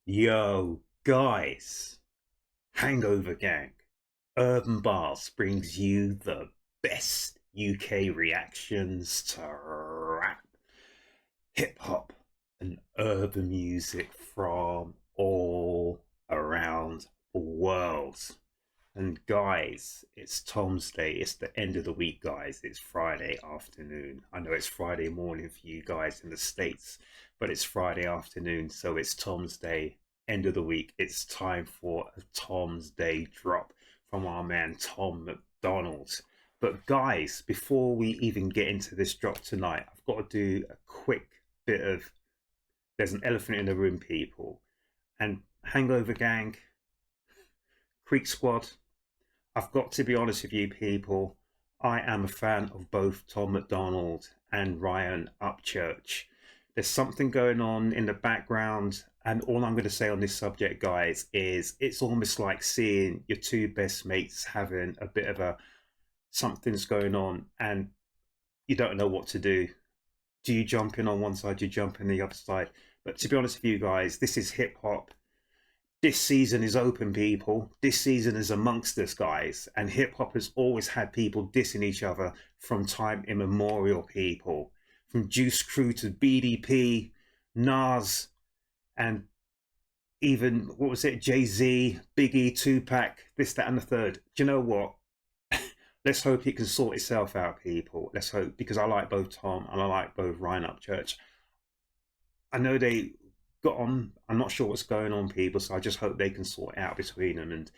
Yo, guys, Hangover Gang, Urb'n Barz brings you the best UK reactions to rap, hip hop, and urban music from all around the world. And guys, it's Tom's Day. It's the end of the week, guys. It's Friday afternoon. I know it's Friday morning for you guys in the States, but it's Friday afternoon, so it's Tom's Day, end of the week. It's time for a Tom's Day drop from our man Tom MacDonald. But guys, before we even get into this drop tonight, I've got to do a quick bit of there's an elephant in the room, people. And Hangover Gang, Creek Squad, I've got to be honest with you, people. I am a fan of both Tom MacDonald and Ryan Upchurch. There's something going on in the background, and all I'm going to say on this subject, guys, is it's almost like seeing your two best mates having a bit of a something's going on, and you don't know what to do. Do you jump in on one side? Do you jump in the other side? But to be honest with you guys, this is hip hop. This season is open, people. This season is amongst us, guys. And hip hop has always had people dissing each other from time immemorial, people. From Juice Crew to BDP, Nas, and even, what was it, Jay-Z, Biggie, Tupac, this, that, and the third. Do you know what? Let's hope it can sort itself out, people. Let's hope, because I like both Tom and I like both Ryan Upchurch. I know they got on. I'm not sure what's going on, people, so I just hope they can sort it out between them and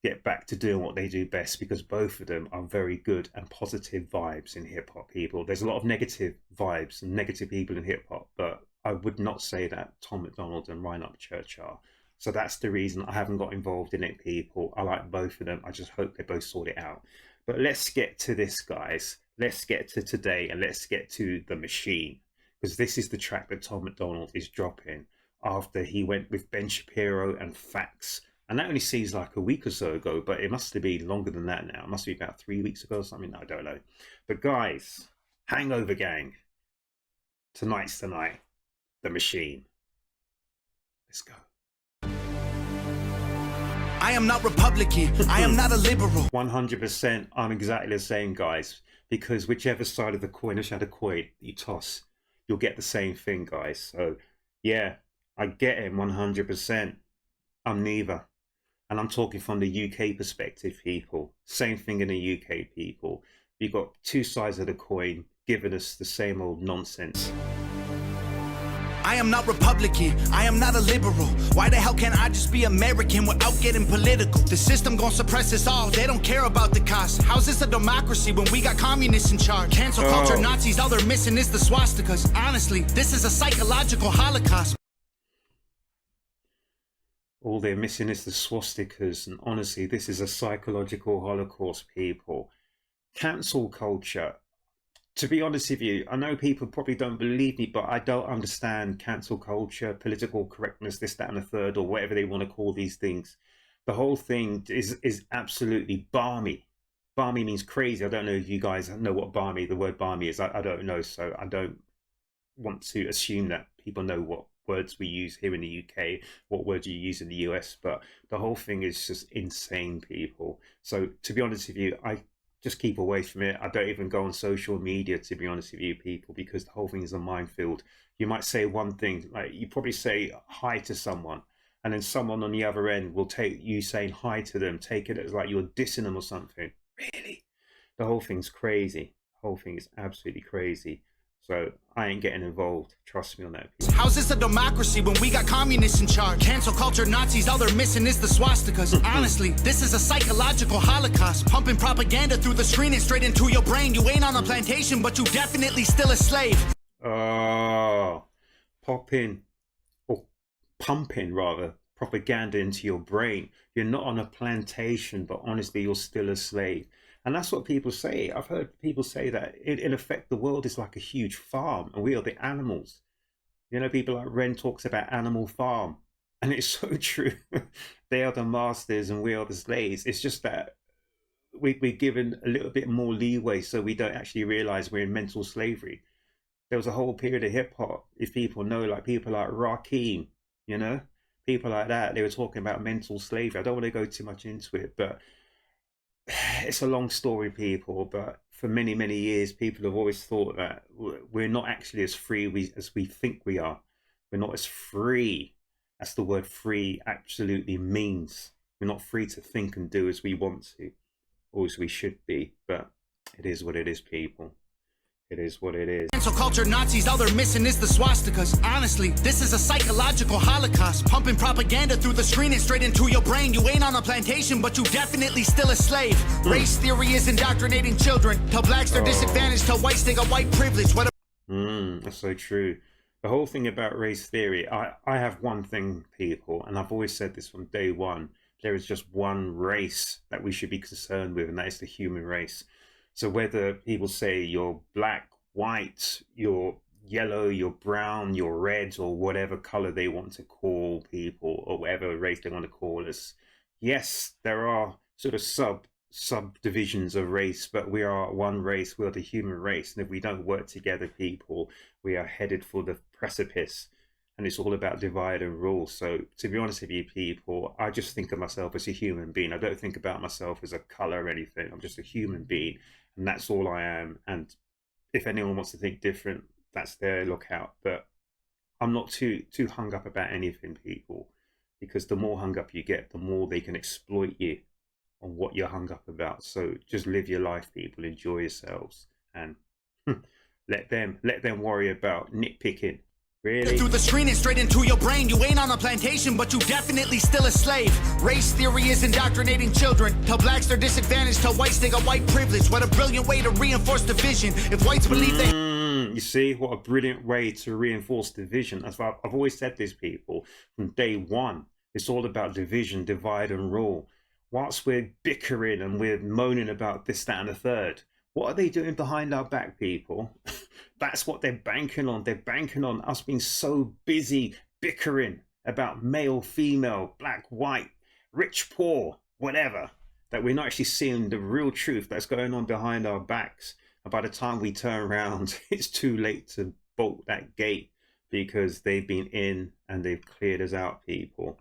get back to doing what they do best, because both of them are very good and positive vibes in hip hop, people. There's a lot of negative vibes and negative people in hip hop, but I would not say that Tom MacDonald and Ryan Upchurch are. So that's the reason I haven't got involved in it, people. I like both of them. I just hope they both sort it out. But let's get to this, guys. Let's get to today, and let's get to The Machine, because this is the track that Tom MacDonald is dropping after he went with Ben Shapiro and Fax. And that only seems like a week or so ago, but it must have been longer than that now. It must be about 3 weeks ago or something. I don't know. But guys, Hangover Gang, tonight's the night. The Machine. Let's go. I am not Republican. I am not a liberal. 100%. I'm exactly the same, guys. Because whichever side of the coin, which side of the coin you toss, you'll get the same thing, guys. So, yeah, I get him 100%. I'm neither. And I'm talking from the UK perspective, people. Same thing in the UK, people. You've got two sides of the coin giving us the same old nonsense. I am not Republican. I am not a liberal. Why the hell can't I just be American without getting political? The system gon' suppress us all. They don't care about the cost. How's this a democracy when we got communists in charge? Cancel culture, Nazis, all they're missing is the swastikas. Honestly, this is a psychological holocaust. All they're missing is the swastikas, and honestly, this is a psychological holocaust, people. Cancel culture. To be honest with you, I know people probably don't believe me, but I don't understand cancel culture, political correctness, this, that, and the third, or whatever they want to call these things. The whole thing is absolutely balmy. Balmy means crazy. I don't know if you guys know what balmy, the word balmy is. I don't know, so I don't want to assume that people know what words we use here in the UK, what words you use in the US, but the whole thing is just insane, people. So to be honest with you, I just keep away from it. I don't even go on social media, to be honest with you, people, because the whole thing is a minefield. You might say one thing, like you probably say hi to someone, and then someone on the other end will take you saying hi to them, take it as like you're dissing them or something. Really? The whole thing's crazy. The whole thing is absolutely crazy. So I ain't getting involved. Trust me on that. How's this a democracy when we got communists in charge? Cancel culture, Nazis, all they're missing is the swastikas. Honestly, this is a psychological holocaust. Pumping propaganda through the screen and straight into your brain. You ain't on a plantation, but you definitely still a slave. Oh, popping, or pumping rather, propaganda into your brain. You're not on a plantation, but honestly, you're still a slave. And that's what people say. I've heard people say that in effect, the world is like a huge farm and we are the animals. You know, people like Ren talks about Animal Farm, and it's so true. They are the masters and we are the slaves. It's just that we're given a little bit more leeway so we don't actually realize we're in mental slavery. There was a whole period of hip hop, if people know, like people like Rakim, you know, people like that. They were talking about mental slavery. I don't want to go too much into it, but it's a long story, people. But for many, many years, people have always thought that we're not actually as free as we think we are. We're not as free as the word free absolutely means. We're not free to think and do as we want to, or as we should be. But it is what it is, people. It is what it is. Cancel culture Nazis, all they're missing is the swastikas. Honestly, this is a psychological holocaust. Pumping propaganda through the screen and straight into your brain. You ain't on a plantation, but you definitely still a slave. Race theory is indoctrinating children. Tell blacks they're disadvantaged, tell whites they got white privilege. What that's so true. The whole thing about race theory, I have one thing, people, and I've always said this from day one. There is just one race that we should be concerned with, and that is the human race. So whether people say you're black, white, you're yellow, you're brown, you're red, or whatever color they want to call people, or whatever race they want to call us, yes, there are sort of subdivisions of race, but we are one race. We are the human race, and if we don't work together, people, we are headed for the precipice. And it's all about divide and rule. So to be honest with you, people, I just think of myself as a human being. I don't think about myself as a color or anything. I'm just a human being, and that's all I am. And if anyone wants to think different, that's their lookout. But I'm not too hung up about anything, people, because the more hung up you get, the more they can exploit you on what you're hung up about. So just live your life, people. Enjoy yourselves, and let them worry about nitpicking. Really? Through the screen and straight into your brain. You ain't on a plantation, but you definitely still a slave. Race theory is indoctrinating children. Tell blacks they're disadvantaged, tell whites they got white privilege. What a brilliant way to reinforce division. If whites believe they... You see, what a brilliant way to reinforce division. That's why I've always said this, people, from day one. It's all about division, divide and rule. Whilst we're bickering and we're moaning about this, that and the third, what are they doing behind our back, people? That's what they're banking on. They're banking on us being so busy bickering about male, female, black, white, rich, poor, whatever, that we're not actually seeing the real truth that's going on behind our backs. And by the time we turn around, it's too late to bolt that gate, because they've been in and they've cleared us out, people.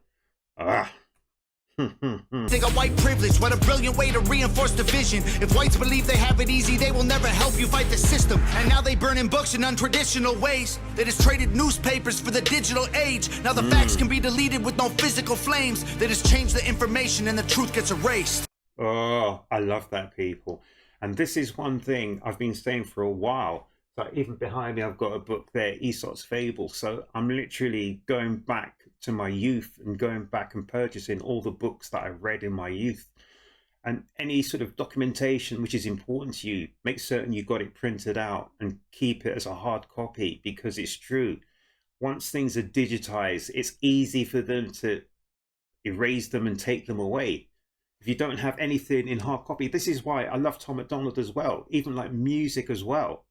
They got white privilege. What a brilliant way to reinforce division. If whites believe they have it easy, they will never help you fight the system. And now they burning books in untraditional ways. They just traded newspapers for the digital age. Now the facts can be deleted with no physical flames. They just change the information and the truth gets erased. Oh, I love that, people. And this is one thing I've been saying for a while. So even behind me, I've got a book there, Aesop's Fables. So I'm literally going back to my youth and going back and purchasing all the books that I read in my youth. And any sort of documentation which is important to you, make certain you got it printed out and keep it as a hard copy, because it's true. Once things are digitized, it's easy for them to erase them and take them away. If you don't have anything in hard copy, this is why I love Tom MacDonald as well, even like music as well.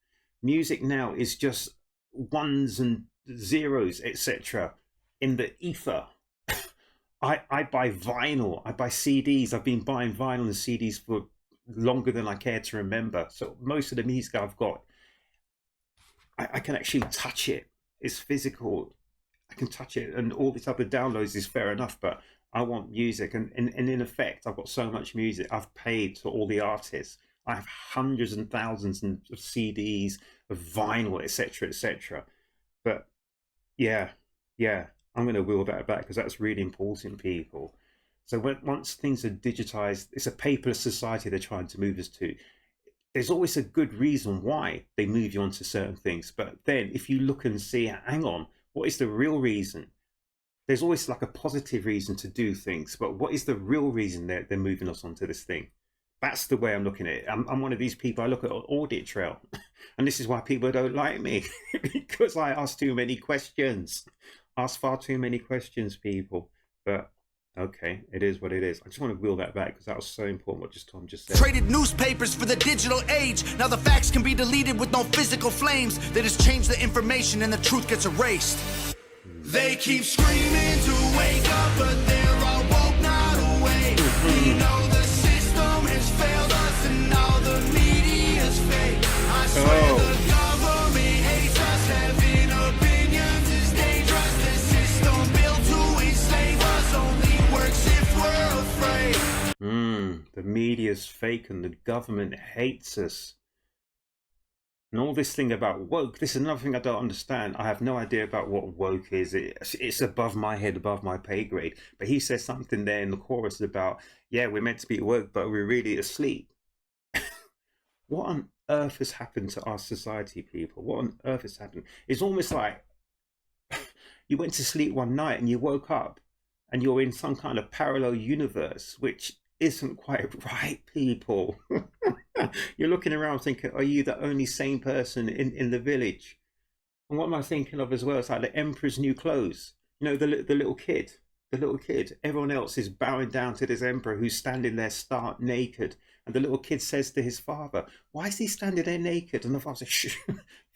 Music now is just ones and zeros, etc. in the ether. I buy vinyl, I buy CDs. I've been buying vinyl and CDs for longer than I care to remember. So most of the music I've got, I can actually touch it. It's physical. I can touch it, and all these other downloads is fair enough, but I want music. And in effect, I've got so much music. I've paid to all the artists. I have hundreds and thousands of CDs, of vinyl, etc., etc. But yeah, I'm going to wheel that back, because that's really important, people. So once things are digitized, it's a paperless society they're trying to move us to. There's always a good reason why they move you onto certain things. But then if you look and see, hang on, what is the real reason? There's always like a positive reason to do things, but what is the real reason they're moving us onto this thing? That's the way I'm looking at it. I'm one of these people, I look at an audit trail, and this is why people don't like me, because I ask too many questions. Ask far too many questions, people. But okay, it is what it is. I just want to wheel that back, because that was so important what Tom just said. Traded newspapers for the digital age. Now the facts can be deleted with no physical flames. They just change the information and the truth gets erased. They keep screaming to wake up, but they're all woke, not awake. We know the system has failed us and all the media's fake. I swear the government hates us. Having opinions is dangerous. The system built to enslave media's fake and the government hates us. And all this thing about woke, this is another thing I don't understand. I have no idea about what woke is. It's above my head, above my pay grade. But he says something there in the chorus about, yeah, we're meant to be woke, but we're really asleep. What on earth has happened to our society, people? What on earth has happened? It's almost like you went to sleep one night and you woke up and you're in some kind of parallel universe, which isn't quite right, people. You're looking around thinking, are you the only sane person in the village? And what am I thinking of as well? It's like the emperor's new clothes. You know, the little kid. The little kid. Everyone else is bowing down to this emperor who's standing there stark naked. And the little kid says to his father, why is he standing there naked? And the father says, shh,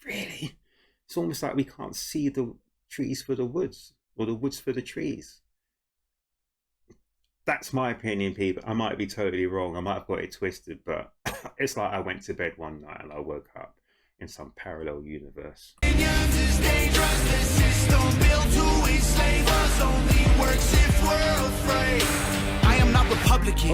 really? It's almost like we can't see the trees for the woods, or the woods for the trees. That's my opinion, people. I might be totally wrong. I might have got it twisted, but it's like I went to bed one night and I woke up in some parallel universe. I am not Republican.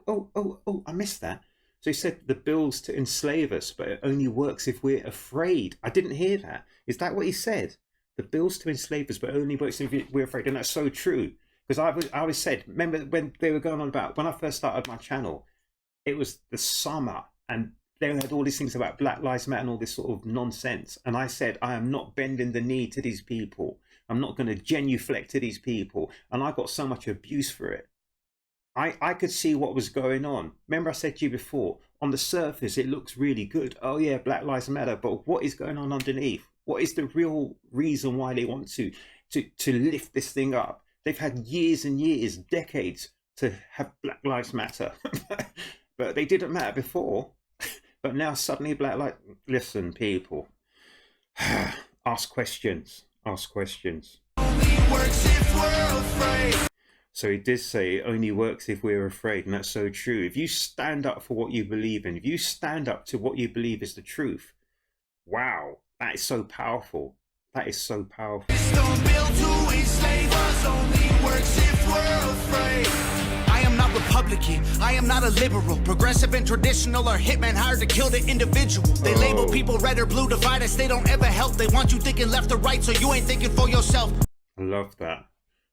Oh, I missed that. So he said the bill's to enslave us, but it only works if we're afraid. I didn't hear that. Is that what he said? The bill's to enslave us, but it only works if we're afraid. And that's so true. Because I always said, remember when they were going on about, when I first started my channel, it was the summer and they had all these things about Black Lives Matter and all this sort of nonsense. And I said, I am not bending the knee to these people. I'm not going to genuflect to these people. And I got so much abuse for it. I could see what was going on. Remember I said to you before, on the surface, it looks really good. Oh yeah, Black Lives Matter. But what is going on underneath? What is the real reason why they want to lift this thing up? They've had years and years, decades to have Black Lives Matter, but they didn't matter before. But now suddenly Black Lives. Listen, people, ask questions. Ask questions. Only works if we're afraid. So he did say it only works if we're afraid, and that's so true. If you stand up for what you believe in, if you stand up to what you believe is the truth, wow, that is so powerful. That is so powerful. I am not Republican. I am not a liberal. Progressive and traditional are hitmen hired to kill the individual. They label people red or blue, divide us. They don't ever help. They want you thinking left or right, so you ain't thinking for yourself. I love that.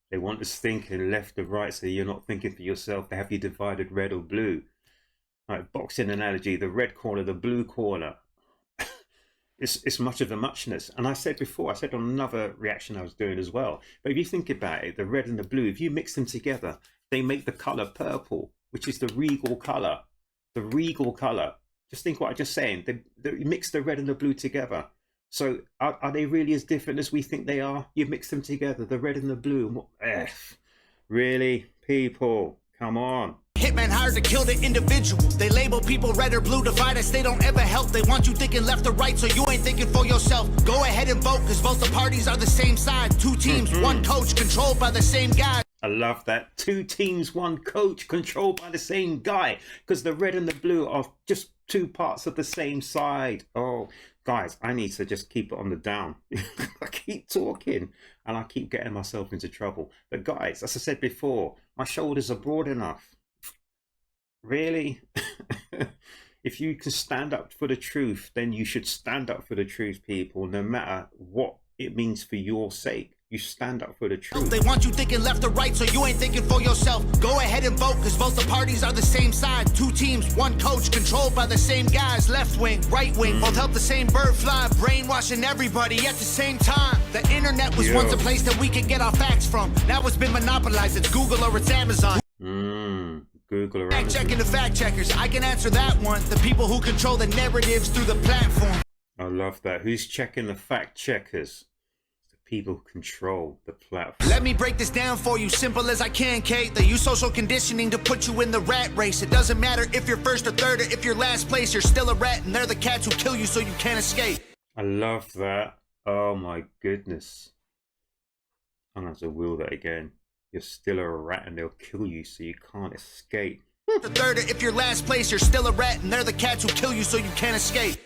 They want us thinking left or right, so you're not thinking for yourself. They have you divided red or blue. Like boxing analogy, the red corner, the blue corner. It's much of a muchness. And I said before, I said on another reaction I was doing as well, but if you think about it, the red and the blue, if you mix them together, they make the color purple, which is the regal color. The regal color. Just think what I'm just saying. They mix the red and the blue together. So are they really as different as we think they are? You mix them together, the red and the blue. Really? People, come on. Hitmen hired to kill the individual. They label people red or blue, divide us. They don't ever help. They want you thinking left or right, so you ain't thinking for yourself. Go ahead and vote, because both the parties are the same side. Two teams, one coach, controlled by the same guy. I love that. Two teams, one coach, controlled by the same guy. Because the red and the blue are just two parts of the same side. Oh, guys, I need to just keep it on the down. I keep talking and I keep getting myself into trouble. But guys, as I said before, my shoulders are broad enough. Really? If you can stand up for the truth, then you should stand up for the truth, people, no matter what it means for your sake. You stand up for the truth. They want you thinking left or right, so you ain't thinking for yourself. Go ahead and vote, because both the parties are the same side. Two teams, one coach, controlled by the same guys. Left wing, right wing, both help the same bird fly. Brainwashing everybody at the same time. The internet was once a place that we could get our facts from. Now it's been monopolized. It's Google or it's Amazon. Google or Amazon. Fact checking the fact checkers. I can answer that one. The people who control the narratives through the platform. I love that. Who's checking the fact checkers? People who control the platform. Let me break this down for you, simple as I can, Kate. They use social conditioning to put you in the rat race. It doesn't matter if you're first or third or if you're last place. You're still a rat, and they're the cats who kill you so you can't escape. I love that. Oh my goodness. I'm gonna have to wheel that again. You're still a rat and they'll kill you so you can't escape. The third, if you're last place, you're still a rat, and they're the cats who kill you so you can't escape.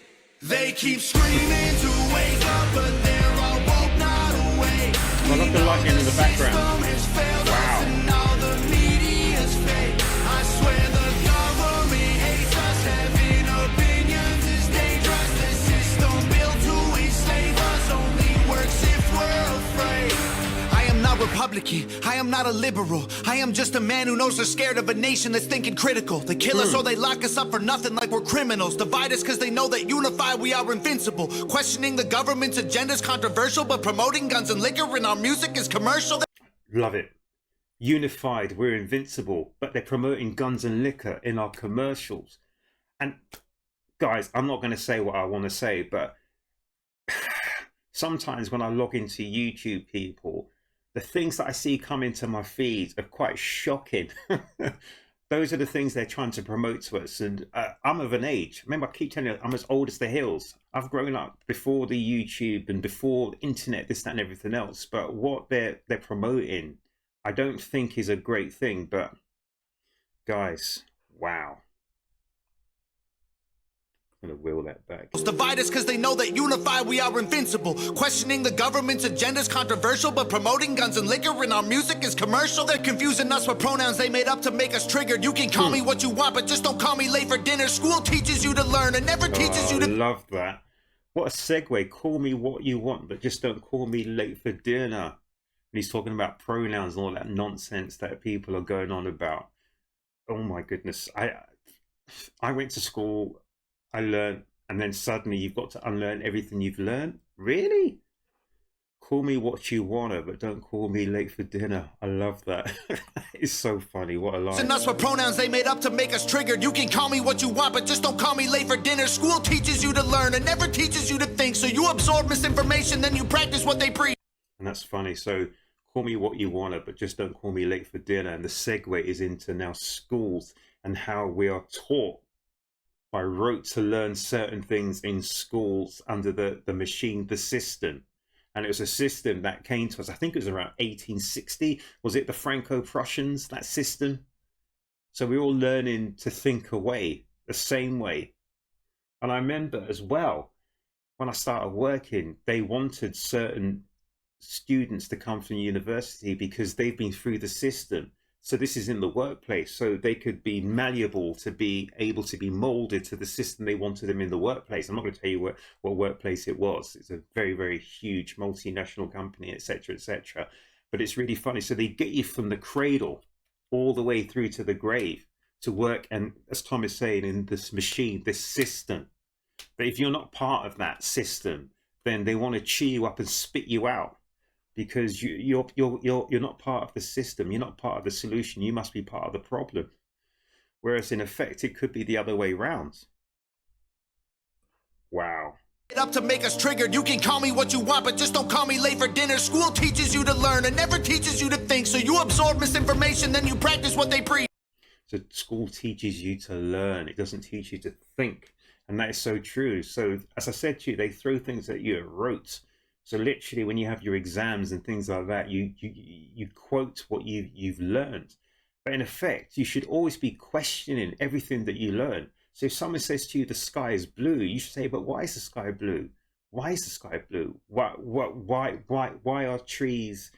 They keep screaming to wake up, but they're all woke, not awake. I love the lightning in the background. Wow. Republican, I am not a liberal. I am just a man who knows they're scared of a nation that's thinking critical. They kill us or they lock us up for nothing like we're criminals. Divide us cause they know that unified we are invincible. Questioning the government's agenda is controversial, but promoting guns and liquor in our music is commercial. Love it. Unified, we're invincible, but they're promoting guns and liquor in our commercials. And guys, I'm not going to say what I want to say, but sometimes when I log into YouTube, people, the things that I see come into my feeds are quite shocking. Those are the things they're trying to promote to us. And I'm of an age. Remember, I keep telling you, I'm as old as the hills. I've grown up before the YouTube and before the internet, this, that, and everything else. But what they're promoting, I don't think is a great thing. But guys, wow. I'm gonna wheel that back. Divide us because they know that unified we are invincible. Questioning the government's agenda is controversial, but promoting guns and liquor in our music is commercial. They're confusing us with pronouns they made up to make us triggered. You can call me what you want, but just don't call me late for dinner. School teaches you to learn and never teaches you to... Love that. What a segue. Call me what you want, but just don't call me late for dinner. And he's talking about pronouns and all that nonsense that people are going on about. Oh my goodness. I went to school, I learned, and then suddenly you've got to unlearn everything you've learned. Really? Call me what you wanna, but don't call me late for dinner. I love that. It's so funny. What a line. And us for pronouns they made up to make us triggered. You can call me what you want, but just don't call me late for dinner. School teaches you to learn and never teaches you to think. So you absorb misinformation, then you practice what they preach. And that's funny. So call me what you wanna, but just don't call me late for dinner. And the segue is into now schools and how we are taught by rote to learn certain things in schools under the machine, the system. And it was a system that came to us, I think it was around 1860. Was it the Franco-Prussians, that system? So we're all learning to think away, the same way. And I remember as well, when I started working, they wanted certain students to come from university because they've been through the system. So this is in the workplace, so they could be malleable to be able to be molded to the system they wanted them in the workplace. I'm not going to tell you what workplace it was. It's a very, very huge multinational company, etc., etc. But it's really funny. So they get you from the cradle all the way through to the grave to work, and as Tom is saying, in this machine, this system. But if you're not part of that system, then they want to chew you up and spit you out. Because you're not part of the system, you're not part of the solution, you must be part of the problem. Whereas in effect, it could be the other way around. Wow. Up to make us triggered. You can call me what you want, but just don't call me late for dinner. School teaches you to learn and never teaches you to think. So you absorb misinformation, then you practice what they preach. So school teaches you to learn, it doesn't teach you to think. And that is so true. So as I said to you, they throw things at you at rote. So literally, when you have your exams and things like that, you quote what you've learned. But in effect, you should always be questioning everything that you learn. So if someone says to you, the sky is blue, you should say, but why is the sky blue? Why is the sky blue? Why are trees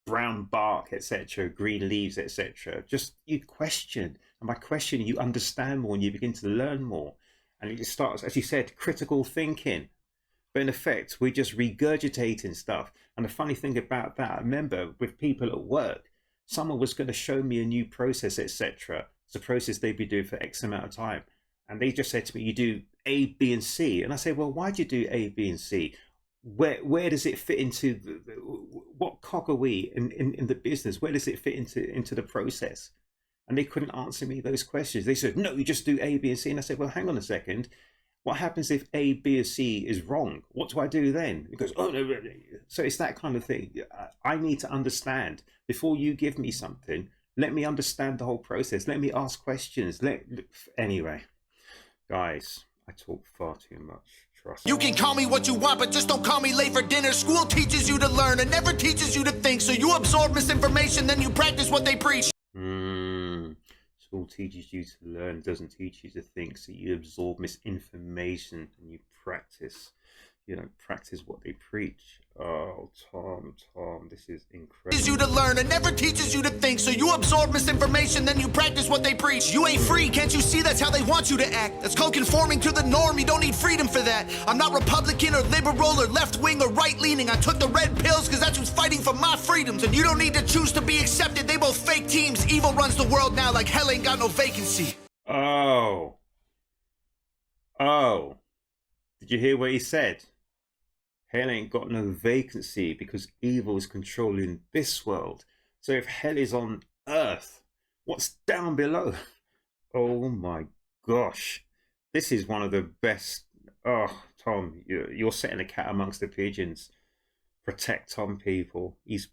brown bark, etc., green leaves, etc.? Just you question. And by questioning, you understand more and you begin to learn more. And it starts, as you said, critical thinking. But in effect, we're just regurgitating stuff. And the funny thing about that, I remember with people at work, someone was going to show me a new process, etc. It's a process they'd be doing for X amount of time. And they just said to me, you do A, B, and C. And I said, well, why do you do A, B, and C? Where does it fit into, what cog are we in the business? Where does it fit into the process? And they couldn't answer me those questions. They said, no, you just do A, B, and C. And I said, well, hang on a second. What happens if A, B, or C is wrong? What do I do then? He goes, oh, no. So it's that kind of thing. I need to understand. Before you give me something, let me understand the whole process. Let me ask questions. Anyway, guys, I talk far too much. Trust me. You can call me what you want, but just don't call me late for dinner. School teaches you to learn and never teaches you to think. So you absorb misinformation, then you practice what they preach. School teaches you to learn, doesn't teach you to think. So you absorb misinformation and you practice, practice what they preach. Oh, Tom, this is incredible. Teaches you to learn and never teaches you to think. So you absorb misinformation, then you practice what they preach. You ain't free, can't you see that's how they want you to act? That's called conforming to the norm, you don't need freedom for that. I'm not Republican or liberal or left-wing or right-leaning. I took the red pills because that's who's fighting for my freedom. freedoms, and you don't need to choose to be accepted. They both fake teams. Evil runs the world now like hell ain't got no vacancy. Oh. Did you hear what he said? Hell ain't got no vacancy because evil is controlling this world. So if hell is on earth, what's down below? Oh my gosh. This is one of the best. Oh, Tom, you're setting a cat amongst the pigeons. Protect Tom, people. He's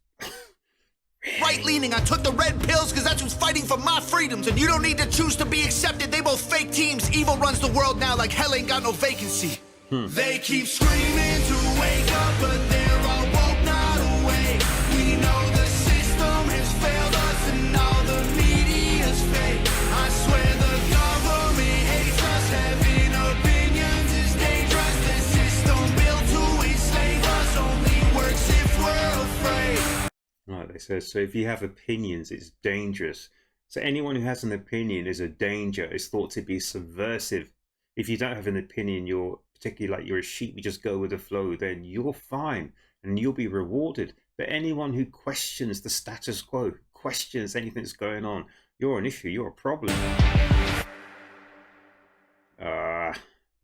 right-leaning, I took the red pills because that's who's fighting for my freedoms, and you don't need to choose to be accepted. They both fake teams. Evil runs the world now like hell ain't got no vacancy. They keep screaming to wake up, but they're all woke, not awake. We know the system has failed us and all the media's fake. I swear the government hates us. Having opinions is dangerous. The system built to enslave us only works if we're afraid. right, they said, so if you have opinions, it's dangerous. So anyone who has an opinion is a danger. It's thought to be subversive. If you don't have an opinion, you're particularly like you're a sheep, you just go with the flow, then you're fine and you'll be rewarded. But anyone who questions the status quo, questions anything that's going on, you're an issue, you're a problem.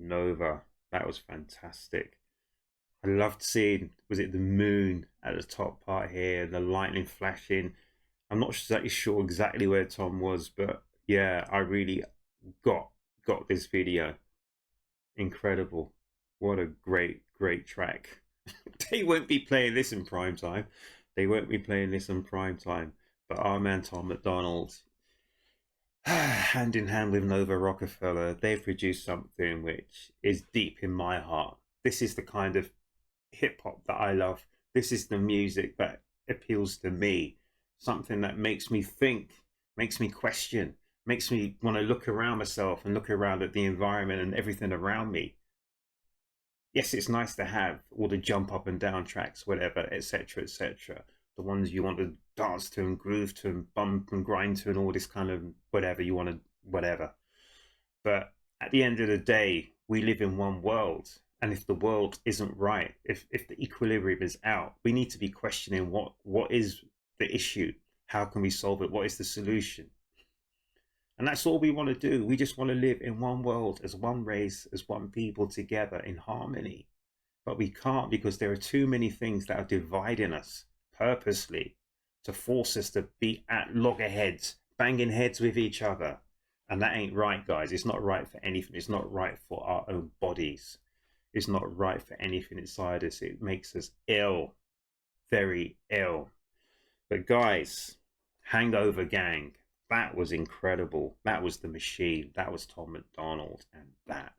Nova, that was fantastic. I loved seeing, was it the moon at the top part here, the lightning flashing. I'm not sure exactly where Tom was, but yeah, I really got this video. Incredible. What a great track. They won't be playing this in prime time. They won't be playing this in prime time. But our man Tom MacDonald, hand in hand with Nova Rockefeller, they've produced something which is deep in my heart. This is the kind of hip hop that I love. This is the music that appeals to me. Something that makes me think, makes me question, makes me want to look around myself and look around at the environment and everything around me. Yes, it's nice to have all the jump up and down tracks, whatever, etc., etc. The ones you want to dance to and groove to and bump and grind to and all this kind of whatever you want to, whatever. But at the end of the day, we live in one world. And if the world isn't right, if the equilibrium is out, we need to be questioning what is the issue? How can we solve it? What is the solution? And that's all we want to do. We just want to live in one world, as one race, as one people together in harmony. But we can't, because there are too many things that are dividing us purposely to force us to be at loggerheads, banging heads with each other. And that ain't right, guys. It's not right for anything. It's not right for our own bodies. It's not right for anything inside us. It makes us ill, very ill. But guys, Hangover Gang, that was incredible. That was the machine. That was Tom MacDonald, and that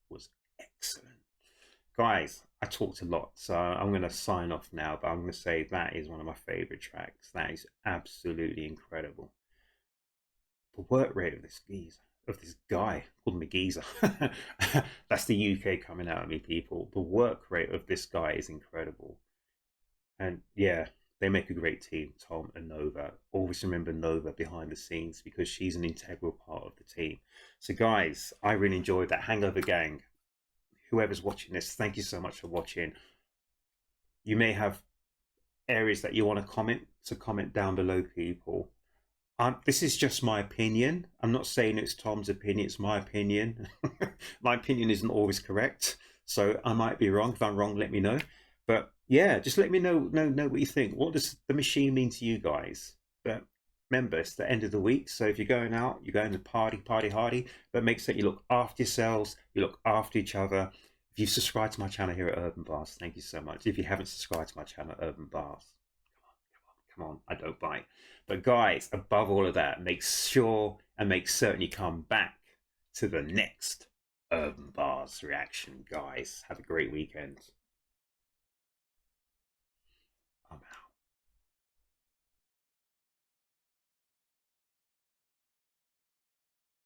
was excellent. Guys, I talked a lot, so I'm going to sign off now, but I'm going to say that is one of my favorite tracks. That is absolutely incredible. The work rate of this guy, called him a geezer. That's the UK coming out of me, people. The work rate of this guy is incredible. And yeah, they make a great team, Tom and Nova. Always remember Nova behind the scenes because she's an integral part of the team. So guys, I really enjoyed that. Hangover Gang. Whoever's watching this, thank you so much for watching. You may have areas that you want to comment, so comment down below, people. This is just my opinion. I'm not saying it's Tom's opinion, it's my opinion. My opinion isn't always correct, so I might be wrong. If I'm wrong, let me know. But yeah, just let me know what you think. What does the machine mean to you guys? But remember, it's the end of the week, so if you're going out, you're going to party hardy, but make sure you look after yourselves, you look after each other. If you've subscribed to my channel here at Urb'n Barz, thank you so much. If you haven't subscribed to my channel at Urb'n Barz, come on, I don't bite. But guys, above all of that, make sure and make certain you come back to the next Urb'n Barz reaction, guys. Have a great weekend.